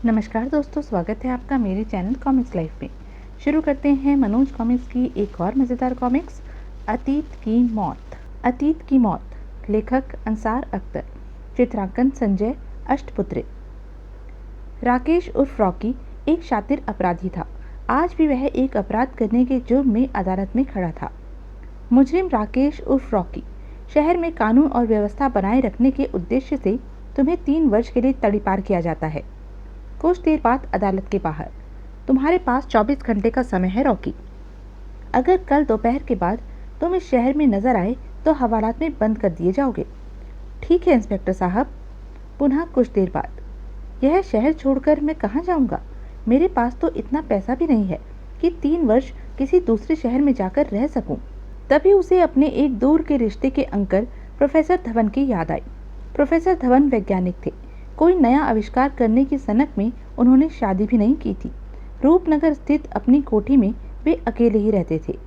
नमस्कार दोस्तों, स्वागत है आपका मेरे चैनल कॉमिक्स लाइफ में। शुरू करते हैं मनोज कॉमिक्स की एक और मज़ेदार कॉमिक्स, अतीत की मौत। अतीत की मौत, लेखक अंसार अख्तर, चित्रांकन संजय अष्टपुत्रे। राकेश उर्फ रॉकी एक शातिर अपराधी था। आज भी वह एक अपराध करने के जुर्म में अदालत में खड़ा था। मुजरिम राकेश उर्फ रॉकी, शहर में कानून और व्यवस्था बनाए रखने के उद्देश्य से तुम्हें 3 वर्ष के लिए तड़ीपार किया जाता है। कुछ देर बाद अदालत के बाहर, तुम्हारे पास 24 घंटे का समय है रॉकी। अगर कल दोपहर के बाद तुम इस शहर में नजर आए तो हवालात में बंद कर दिए जाओगे। ठीक है इंस्पेक्टर साहब। पुनः कुछ देर बाद, यह शहर छोड़कर मैं कहाँ जाऊँगा? मेरे पास तो इतना पैसा भी नहीं है कि 3 वर्ष किसी दूसरे शहर में जाकर रह सकूं। तभी उसे अपने एक दूर के रिश्ते के अंकल प्रोफेसर धवन की याद आई। प्रोफेसर धवन वैज्ञानिक थे। कोई नया आविष्कार करने की सनक में उन्होंने शादी भी नहीं की थी। रूपनगर स्थित अपनी कोठी में वे अकेले ही रहते थे।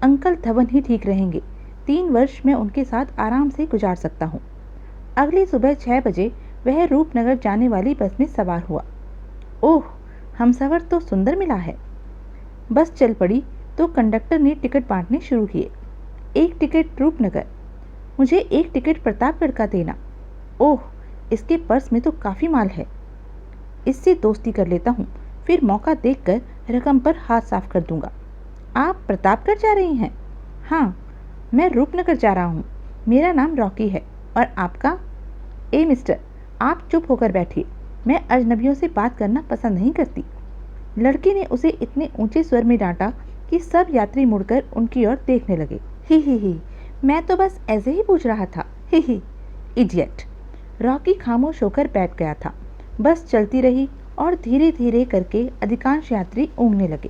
अंकल धवन ही ठीक रहेंगे। 3 वर्ष मैं उनके साथ आराम से गुजार सकता हूँ। अगली सुबह 6 बजे वह रूपनगर जाने वाली बस में सवार हुआ। ओह, हमसफर तो सुंदर मिला है। बस चल पड़ी तो कंडक्टर ने टिकट बांटने शुरू किए। 1 टिकट रूपनगर, मुझे 1 टिकट प्रतापगढ़ का देना। ओह, इसके पर्स में तो काफ़ी माल है। इससे दोस्ती कर लेता हूँ, फिर मौका देखकर रकम पर हाथ साफ कर दूंगा। आप प्रतापगढ़ जा रही हैं? हाँ, मैं रूपनगर जा रहा हूँ। मेरा नाम रॉकी है। और आपका? ए मिस्टर, आप चुप होकर बैठिए। मैं अजनबियों से बात करना पसंद नहीं करती। लड़की ने उसे इतने ऊंचे स्वर में डांटा कि सब यात्री मुड़कर उनकी ओर देखने लगे। ही, मैं तो बस ऐसे ही पूछ रहा था। ही, इडियट। रॉकी खामोश होकर बैठ गया था। बस चलती रही और धीरे धीरे करके अधिकांश यात्री ऊँघने लगे।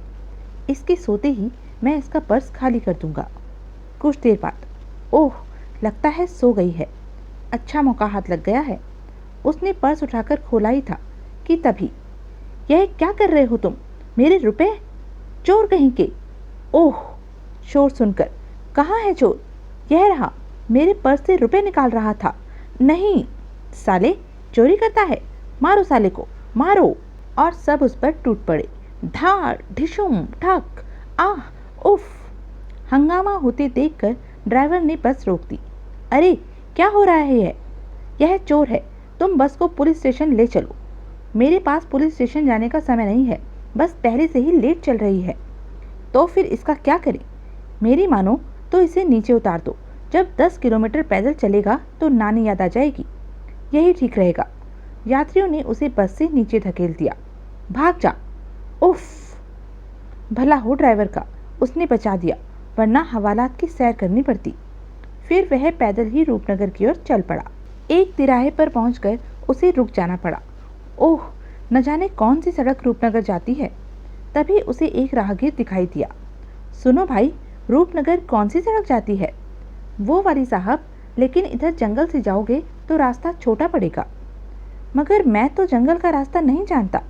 इसके सोते ही मैं इसका पर्स खाली कर दूंगा। कुछ देर बाद, ओह, लगता है सो गई है। अच्छा मौका हाथ लग गया है। उसने पर्स उठाकर खोला ही था कि तभी, यह क्या कर रहे हो तुम? मेरे रुपए? चोर कहीं के। ओह, शोर सुनकर, कहाँ है चोर? यह रहा, मेरे पर्स से रुपए निकाल रहा था। नहीं साले, चोरी करता है, मारो साले को, मारो। और सब उस पर टूट पड़े। धाड़ ढिशुम ठक, आह, उफ। हंगामा होते देखकर ड्राइवर ने बस रोक दी। अरे क्या हो रहा है? यह चोर है। तुम बस को पुलिस स्टेशन ले चलो। मेरे पास पुलिस स्टेशन जाने का समय नहीं है, बस पहले से ही लेट चल रही है। तो फिर इसका क्या करें? मेरी मानो तो इसे नीचे उतार दो। जब 10 किलोमीटर पैदल चलेगा तो नानी याद आ जाएगी। यही ठीक रहेगा। यात्रियों ने उसे बस से नीचे धकेल दिया। भाग जा। उफ, भला हो ड्राइवर का, उसने बचा दिया, वरना हवालात की सैर करनी पड़ती। फिर वह पैदल ही रूपनगर की ओर चल पड़ा। एक तिराहे पर पहुंचकर उसे रुक जाना पड़ा। ओह, न जाने कौन सी सड़क रूपनगर जाती है। तभी उसे एक राहगीर दिखाई दिया। सुनो भाई, रूपनगर कौन सी सड़क जाती है? वो वाली साहब, लेकिन इधर जंगल से जाओगे तो रास्ता छोटा पड़ेगा। मगर मैं तो जंगल का रास्ता नहीं जानता।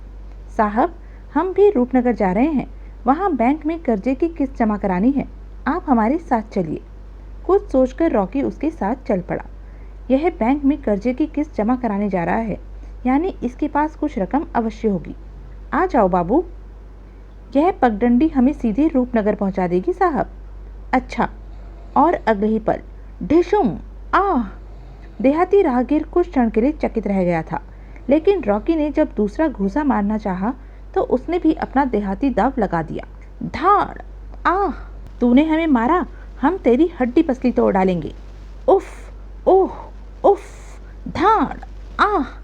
साहब, हम भी रूपनगर जा रहे हैं। वहाँ बैंक में कर्जे की किस्त जमा करानी है। आप हमारे साथ चलिए। कुछ सोचकर रॉकी उसके साथ चल पड़ा। यह बैंक में कर्जे की किस्त जमा कराने जा रहा है, यानी इसके पास कुछ रकम अवश्य होगी। आ जाओ बाबू। यह पगडंडी हमें सीधे रूपनगर पहुँचा देगी साहब। अच्छा। और अगले ही पल, ढिशुम, आह। देहाती राहगीर कुछ क्षण के लिए चकित रह गया था, लेकिन रॉकी ने जब दूसरा घूसा मारना चाहा तो उसने भी अपना देहाती दाव लगा दिया। धाड़, आह, तूने हमें मारा, हम तेरी हड्डी पसली तोड़ डालेंगे। उफ, ओह, उफ, धाड़, आह।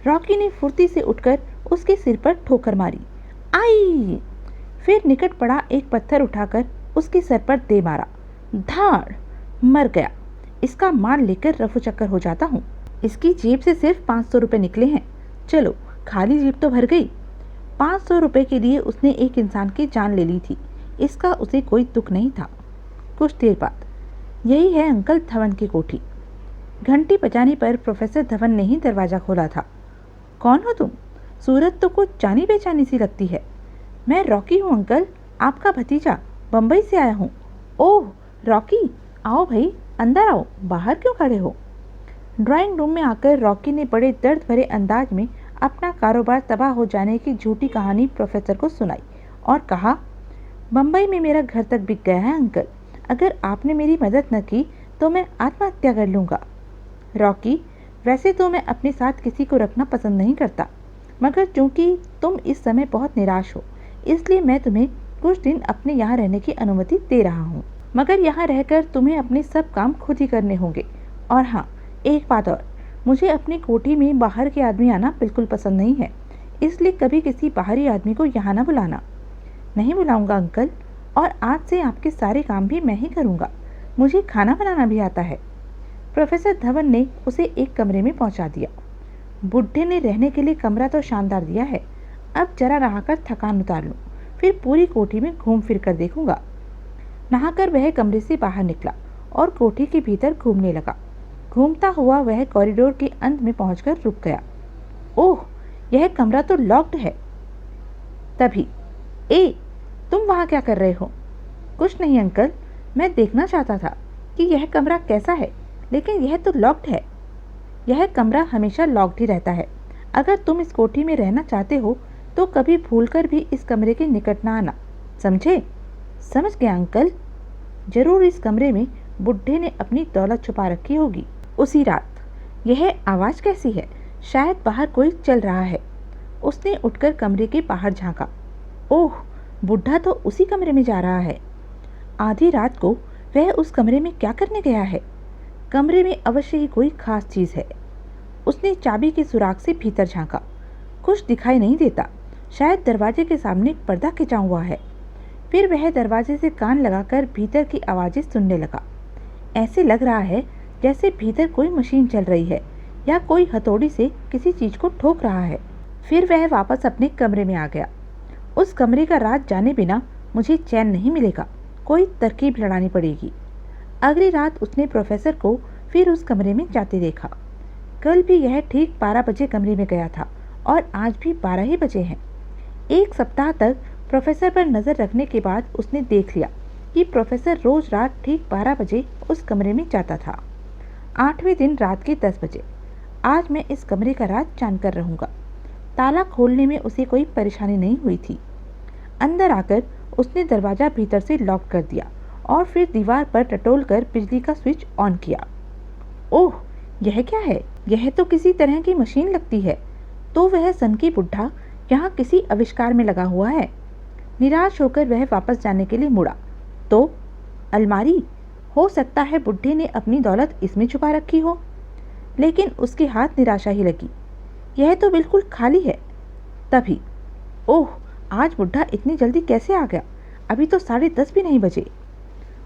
रॉकी ने फुर्ती से उठकर उसके सिर पर ठोकर मारी। आई। फिर निकट पड़ा एक पत्थर उठाकर उसके सर पर दे मारा। धाड़, मर गया। इसका माल लेकर रफू चक्कर हो जाता हूँ। इसकी जेब से सिर्फ 500 रुपये निकले हैं। चलो, खाली जेब तो भर गई। 500 रुपये के लिए उसने एक इंसान की जान ले ली थी। इसका उसे कोई दुख नहीं था। कुछ देर बाद, यही है अंकल धवन की कोठी। घंटी बजाने पर प्रोफेसर धवन ने ही दरवाज़ा खोला था। कौन हो तुम? सूरत तो कुछ जानी बेचानी सी लगती है। मैं रॉकी हूँ अंकल, आपका भतीजा, बम्बई से आया हूँ। ओह रॉकी, आओ भाई, अंदर आओ, बाहर क्यों खड़े हो? ड्राइंग रूम में आकर रॉकी ने बड़े दर्द भरे अंदाज में अपना कारोबार तबाह हो जाने की झूठी कहानी प्रोफेसर को सुनाई और कहा, बम्बई में मेरा घर तक बिक गया है अंकल। अगर आपने मेरी मदद न की तो मैं आत्महत्या कर लूँगा। रॉकी, वैसे तो मैं अपने साथ किसी को रखना पसंद नहीं करता, मगर चूंकि तुम इस समय बहुत निराश हो, इसलिए मैं तुम्हें कुछ दिन अपने यहाँ रहने की अनुमति दे रहा हूँ। मगर यहाँ रहकर तुम्हें अपने सब काम खुद ही करने होंगे। और हाँ, एक बात और, मुझे अपनी कोठी में बाहर के आदमी आना बिल्कुल पसंद नहीं है, इसलिए कभी किसी बाहरी आदमी को यहाँ ना बुलाना। नहीं बुलाऊंगा अंकल, और आज से आपके सारे काम भी मैं ही करूँगा। मुझे खाना बनाना भी आता है। प्रोफेसर धवन ने उसे एक कमरे में पहुँचा दिया। बुढ़े ने रहने के लिए कमरा तो शानदार दिया है, अब जरा नहाकर थकान उतार लूँ, फिर पूरी कोठी में घूम फिर कर देखूंगा। नहाकर वह कमरे से बाहर निकला और कोठी के भीतर घूमने लगा। घूमता हुआ वह कॉरिडोर के अंत में पहुंचकर रुक गया। ओह, यह कमरा तो लॉक्ड है। तभी, ए, तुम वहां क्या कर रहे हो? कुछ नहीं अंकल, मैं देखना चाहता था कि यह कमरा कैसा है, लेकिन यह तो लॉक्ड है। यह कमरा हमेशा लॉक्ड ही रहता है। अगर तुम इस कोठी में रहना चाहते हो तो कभी भूलकर भी इस कमरे के निकट ना आना, समझे? समझ गया अंकल। जरूर इस कमरे में बुढ़े ने अपनी दौलत छुपा रखी होगी। उसी रात। यह आवाज़ कैसी है? शायद बाहर कोई चल रहा है। उसने उठकर कमरे के बाहर झांका। ओह, बुढ़ा तो उसी कमरे में जा रहा है। आधी रात को वह उस कमरे में क्या करने गया है? कमरे में अवश्य ही कोई खास चीज़ है। उसने चाबी के सुराग से भीतर झांका। कुछ दिखाई नहीं देता। शायद दरवाजे के सामने पर्दा खिंचा हुआ है। फिर वह दरवाजे से कान लगाकर भीतर की आवाज़ें सुनने लगा। ऐसे लग रहा है जैसे भीतर कोई मशीन चल रही है या कोई हथौड़ी से किसी चीज़ को ठोक रहा है। फिर वह वापस अपने कमरे में आ गया। उस कमरे का राज जाने बिना मुझे चैन नहीं मिलेगा, कोई तरकीब लड़ानी पड़ेगी। अगली रात उसने प्रोफेसर को फिर उस कमरे में जाते देखा। कल भी यह ठीक 12 बजे कमरे में गया था और आज भी 12 ही बजे हैं। एक सप्ताह तक प्रोफेसर पर नज़र रखने के बाद उसने देख लिया कि प्रोफेसर रोज रात ठीक 12 बजे उस कमरे में जाता था। 8वें दिन रात के 10 बजे। आज मैं इस कमरे का राज जानकर रहूँगा। ताला खोलने में उसे कोई परेशानी नहीं हुई थी। अंदर आकर उसने दरवाज़ा भीतर से लॉक कर दिया और फिर दीवार पर टटोल कर बिजली का स्विच ऑन किया। ओह, यह क्या है? यह तो किसी तरह की मशीन लगती है। तो वह सनकी बुढ़ा यहाँ किसी आविष्कार में लगा हुआ है। निराश होकर वह वापस जाने के लिए मुड़ा तो अलमारी, हो सकता है बुढ़े ने अपनी दौलत इसमें छुपा रखी हो। लेकिन उसके हाथ निराशा ही लगी। यह तो बिल्कुल खाली है। तभी, ओह, आज बुढ़ा इतनी जल्दी कैसे आ गया? अभी तो 10:30 भी नहीं बजे।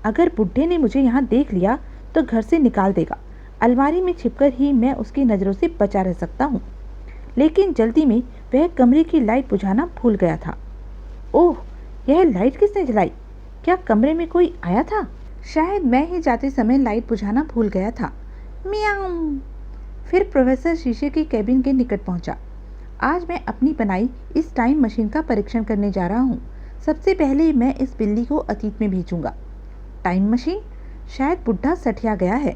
अगर बुढ़े ने मुझे यहाँ देख लिया तो घर से निकाल देगा। अलमारी में छिपकर ही मैं उसकी नज़रों से बचा रह सकता हूँ। लेकिन जल्दी में वह कमरे की लाइट बुझाना भूल गया था। ओह, यह लाइट किसने जलाई? क्या कमरे में कोई आया था? शायद मैं ही जाते समय लाइट बुझाना भूल गया था। मियाऊं। फिर प्रोफेसर शीशे की कैबिन के निकट पहुंचा। आज मैं अपनी बनाई इस टाइम मशीन का परीक्षण करने जा रहा हूँ। सबसे पहले मैं इस बिल्ली को अतीत में भेजूंगा। Time machine? शायद बुढ़ा सठिया गया है।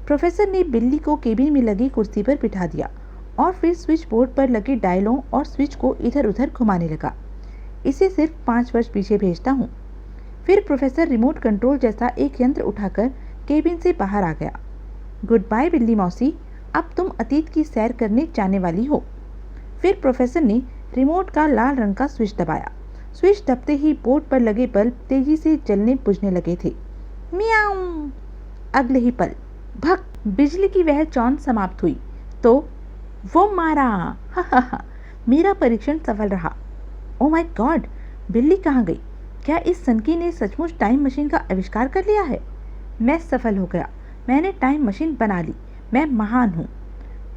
प्रोफेसर ने बिल्ली को केबिन में लगी कुर्सी पर बिठा दिया और फिर स्विच बोर्ड पर लगे डायलों और स्विच को इधर उधर घुमाने लगा। इसे सिर्फ 5 वर्ष पीछे भेजता हूँ। फिर प्रोफेसर रिमोट कंट्रोल जैसा एक यंत्र उठाकर केबिन से बाहर आ गया। गुड बाय बिल्ली मौसी, अब तुम अतीत की सैर करने जाने वाली हो। फिर प्रोफेसर ने रिमोट का लाल रंग का स्विच दबाया। स्विच दबते ही बोर्ड पर लगे बल्ब तेजी से जलने बुझने लगे थे। मियाऊं। अगले ही पल भक, बिजली की वह चौंध समाप्त हुई तो वो मारा। हा हा हा, मेरा परीक्षण सफल रहा। ओ माय गॉड, बिल्ली कहाँ गई? क्या इस सनकी ने सचमुच टाइम मशीन का आविष्कार कर लिया है? मैं सफल हो गया। मैंने टाइम मशीन बना ली। मैं महान हूँ।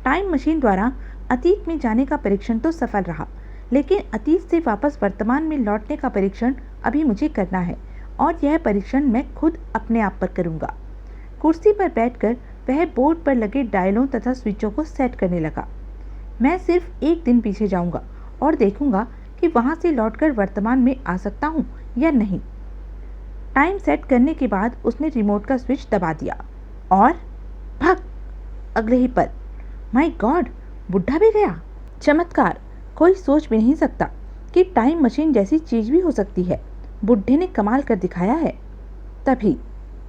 टाइम मशीन द्वारा अतीत में जाने का परीक्षण तो सफल रहा, लेकिन अतीत से वापस वर्तमान में लौटने का परीक्षण अभी मुझे करना है और यह परीक्षण मैं खुद अपने आप पर करूँगा। कुर्सी पर बैठकर वह बोर्ड पर लगे डायलों तथा स्विचों को सेट करने लगा। मैं सिर्फ एक दिन पीछे जाऊँगा और देखूँगा कि वहाँ से लौटकर वर्तमान में आ सकता हूँ या नहीं। टाइम सेट करने के बाद उसने रिमोट का स्विच दबा दिया और भग, अगले ही पल, माय गॉड, बुढ़ा भी गया। चमत्कार, कोई सोच भी नहीं सकता कि टाइम मशीन जैसी चीज भी हो सकती है। बुढ़े ने कमाल कर दिखाया है। तभी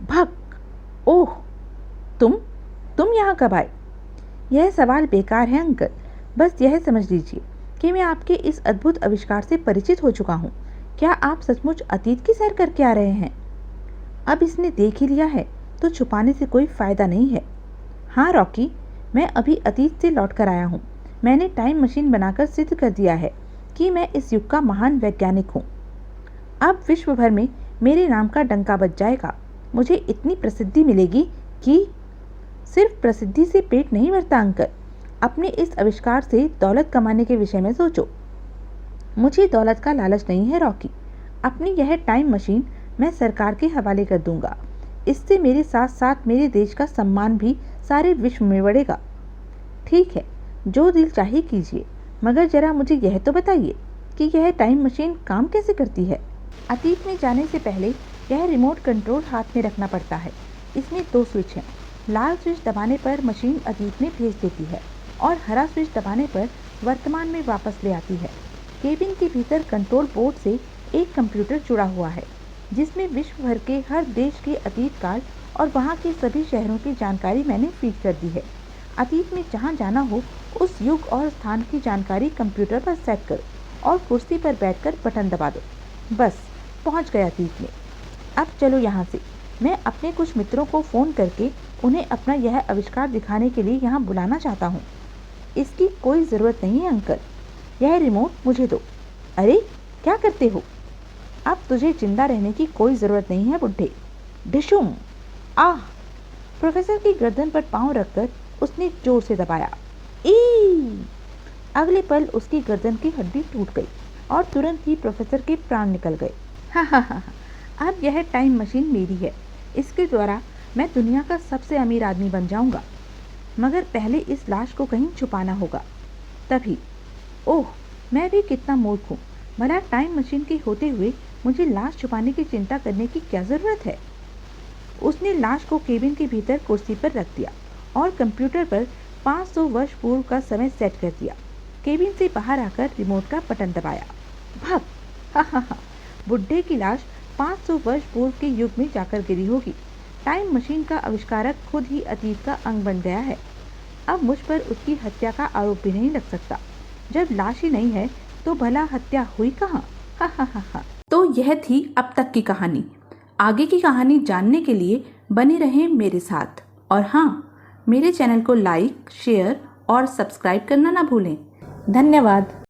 भग! ओह, तुम यहाँ कब आए? यह सवाल बेकार है अंकल। बस यह समझ लीजिए कि मैं आपके इस अद्भुत आविष्कार से परिचित हो चुका हूँ। क्या आप सचमुच अतीत की सैर करके आ रहे हैं? अब इसने देख ही लिया है तो छुपाने से कोई फायदा नहीं है। हाँ रॉकी, मैं अभी अतीत से लौट कर आया हूँ। मैंने टाइम मशीन बनाकर सिद्ध कर दिया है कि मैं इस युग का महान वैज्ञानिक हूँ। अब विश्व भर में मेरे नाम का डंका बज जाएगा। मुझे इतनी प्रसिद्धि मिलेगी कि सिर्फ प्रसिद्धि से पेट नहीं भरता अंकल। अपने इस आविष्कार से दौलत कमाने के विषय में सोचो। मुझे दौलत का लालच नहीं है रॉकी। अपनी यह टाइम मशीन मैं सरकार के हवाले कर दूंगा। इससे मेरे साथ साथ मेरे देश का सम्मान भी सारे विश्व में बढ़ेगा। ठीक है, जो दिल चाहे कीजिए, मगर जरा मुझे यह तो बताइए कि यह टाइम मशीन काम कैसे करती है। अतीत में जाने से पहले यह रिमोट कंट्रोल हाथ में रखना पड़ता है। इसमें 2 स्विच हैं। लाल स्विच दबाने पर मशीन अतीत में भेज देती है और हरा स्विच दबाने पर वर्तमान में वापस ले आती है। केबिन के भीतर कंट्रोल बोर्ड से एक कंप्यूटर जुड़ा हुआ है जिसमें विश्व भर के हर देश के अतीत काल और वहाँ के सभी शहरों की जानकारी मैंने फीड कर दी है। अतीत में जहाँ जाना हो उस युग और स्थान की जानकारी कंप्यूटर पर सेट करो और कुर्सी पर बैठकर बटन दबा दो। बस पहुँच गया अतीत में। अब चलो यहाँ से। मैं अपने कुछ मित्रों को फ़ोन करके उन्हें अपना यह आविष्कार दिखाने के लिए यहाँ बुलाना चाहता हूँ। इसकी कोई ज़रूरत नहीं है अंकल। यह रिमोट मुझे दो। अरे क्या करते हो? अब तुझे जिंदा रहने की कोई ज़रूरत नहीं है बुढ़े। डिशुम! आह! प्रोफेसर की गर्दन पर पांव रखकर उसने जोर से दबाया। ई! अगले पल उसकी गर्दन की हड्डी टूट गई और तुरंत ही प्रोफेसर के प्राण निकल गए। हा, अब यह टाइम मशीन मेरी है। इसके द्वारा मैं दुनिया का सबसे अमीर आदमी बन जाऊंगा। मगर पहले इस लाश को कहीं छुपाना होगा। तभी ओह, मैं भी कितना मूर्ख हूँ। भला टाइम मशीन के होते हुए मुझे लाश छुपाने की चिंता करने की क्या ज़रूरत है। उसने लाश को केबिन के भीतर कुर्सी पर रख दिया और कंप्यूटर पर 500 वर्ष पूर्व का समय सेट कर दिया। केबिन से बाहर आकर रिमोट का बटन दबाया। भाग! हा, बुढ़े की लाश 500 वर्ष पूर्व के युग में जाकर गिरी होगी। टाइम मशीन का आविष्कारक खुद ही अतीत का अंग बन गया है। अब मुझ पर उसकी हत्या का आरोप भी नहीं लग सकता। जब लाश ही नहीं है तो भला हत्या हुई कहाँ? हा। तो यह थी अब तक की कहानी। आगे की कहानी जानने के लिए बने रहें मेरे साथ। और हाँ, मेरे चैनल को लाइक, शेयर और सब्सक्राइब करना ना भूलें। धन्यवाद।